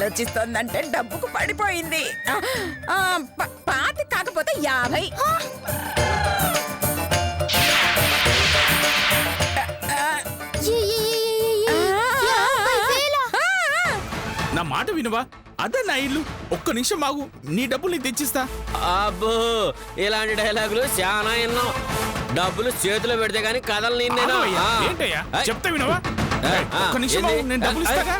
ఆలోచిస్తోందంటే డబ్బుకు పడిపోయింది. పాతి కాకపోతే 50. నా మాట వినవా? అదే నా ఇల్లు. ఒక్క నిమిషం ఆగు, నీ డబ్బులు నేను తెచ్చిస్తా. అబ్బో, ఇలాంటి డైలాగులు చాలా ఎన్నో. డబ్బులు చేతిలో పెడితే గానీ కథలు నిన్నేనా? ఏంటయ్యా చెప్తా వినవా? ఒక్క నిమిషం ఆగు, నేను డబ్బులు ఇస్తాగా.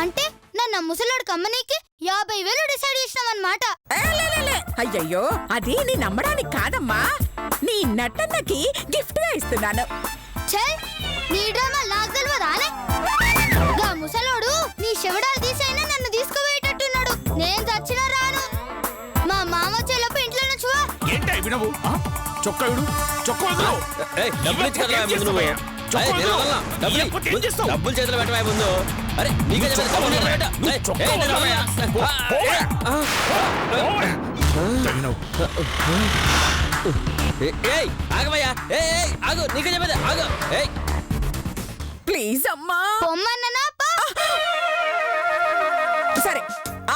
అంటే నన్న ముసలోడు కమ్మనీకి 50,000 డిసైడ్ చేసినామన్నమాట. అయ్యయ్యో, అది నీ నమ్మడానికి కాదమ్మా, నీ నటనకి గిఫ్ట్ గా ఇస్తున్నాను. నీ డ్రామా నాకు తెలియదానే? గా ముసలోడు నీ శవడాలు తీసైనా నన్ను తీసుకుపోయేటట్టున్నాడు. నేను చచ్చినా రాను. మా మామ చెల్లపు ఇంట్లో నుంచి ఏంటా వినవు? చొక్కా విడు, చొక్కా వదలు. డబ్బులు చేతిలో పెట్టవా ముందు? అరే ఆగవయ్యా, ఆగు, నీకే చెప్పేది ఆగు. ప్లీజ్ అమ్మా. సరే,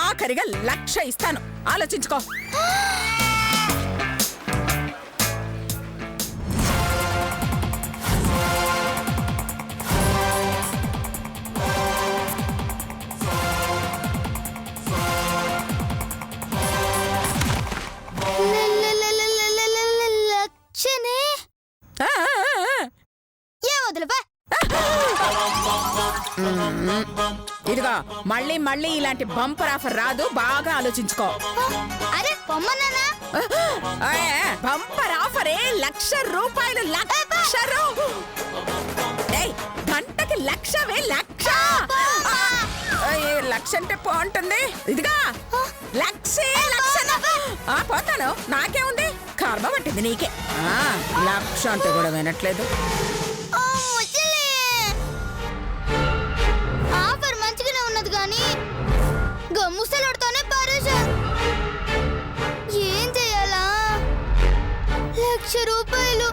ఆఖరిగా 1,00,000 ఇస్తాను, ఆలోచించుకో. ఇదిగో, మళ్ళీ మళ్ళీ ఇలాంటి బంపర్ ఆఫర్ రాదు, బాగా ఆలోచించుకో. అరే పొమ్మన్నానా? బంపర్ ఆఫరే 1,00,000 రూపాయలు. 1,00,000. గంటకి 1,00,000. 1,00,000 అంటే బాగుంటుంది. ఇదిగా 1,00,000. పోతాను, నాకేముంది, కర్మ పట్టింది నీకే. 1,00,000 అంటే కూడా వినట్లేదు. ఆఫర్ మంచిగానే ఉన్నది కానీ ముసలోడితోనే పారేశా. ఏం చేయాలా? 1,00,000 రూపాయలు.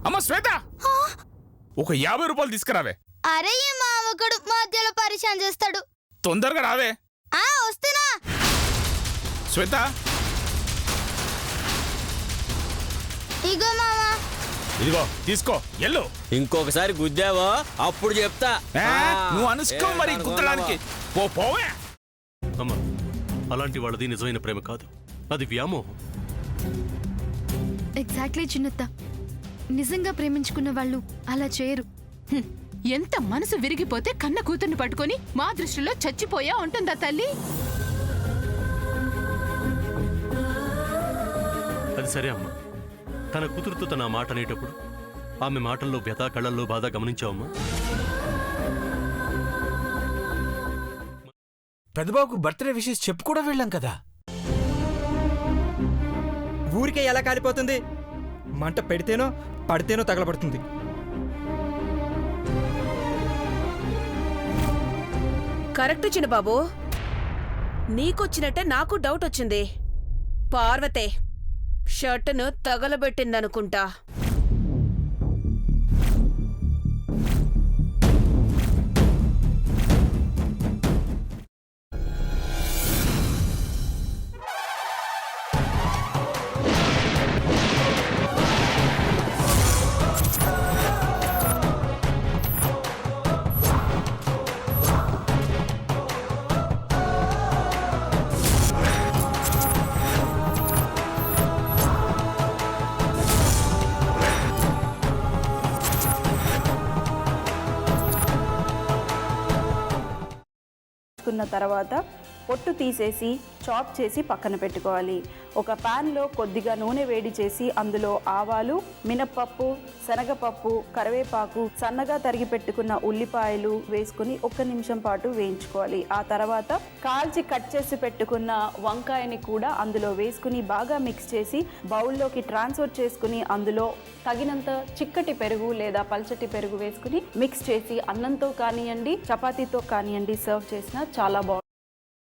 అమ్మ శ్వేత, ఒక 50 రూపాయలు తీసుకురావే. అరే మా ఒకడు మధ్యలో పరిచయం చేస్తాడు. తొందరగా రావే. వస్తున్నా. శ్వేత, ఇగో మామా. ఇదిగో తీసుకో, ఎల్లు. ఇంకొకసారి గుద్దావో అప్పుడు చెప్తా. నువ్వు అనుసుకో మరి గుద్దడానికి. పోవే. అమ్మా, అలాంటి వాళ్ళది నిజమైన ప్రేమ కాదు, అది వ్యామోహం. ఎగ్జాక్ట్లీ చిన్నత్త, నిజంగా ప్రేమించుకున్న వాళ్ళు అలా చేయరు. ఎంత మనసు విరిగిపోతే కన్న కూతుర్ని పట్టుకొని మా దృష్టిలో చచ్చిపోయా ఉంటుందా తల్లి? అది సరే అమ్మా, తన కూతురుతో తన మాట అనేటప్పుడు ఆమె మాటల్లో వ్యథ, కళ్ళల్లో బాధ గమనించావమ్మా? పెద్దబాబుకు బర్త్డే విషెస్ చెప్పు కూడా వెళ్ళాం కదా. ఊరికే ఎలా కాలిపోతుంది? మంట పెడితేనో పడితేనో తగలబడుతుంది. కరెక్ట్ చిన్నబాబు, నీకొచ్చినట్టే నాకు డౌట్ వచ్చింది. పార్వతే షర్టును తగలబెట్టిందనుకుంటా. తీసుకున్న తర్వాత పొట్టు తీసేసి చాప్ చేసి పక్కన పెట్టుకోవాలి. ఒక ప్యాన్లో కొద్దిగా నూనె వేడి చేసి అందులో ఆవాలు, మినప్పప్పు, శనగపప్పు, కరివేపాకు, సన్నగా తరిగి పెట్టుకున్న ఉల్లిపాయలు వేసుకుని 1 నిమిషం పాటు వేయించుకోవాలి. ఆ తర్వాత కాల్చి కట్ చేసి పెట్టుకున్న వంకాయని కూడా అందులో వేసుకుని బాగా మిక్స్ చేసి బౌల్లోకి ట్రాన్స్ఫర్ చేసుకుని అందులో తగినంత చిక్కటి పెరుగు లేదా పల్చటి పెరుగు వేసుకుని మిక్స్ చేసి అన్నంతో కానివ్వండి, చపాతీతో కానివ్వండి సర్వ్ చేసినా చాలా బాగుంటుంది.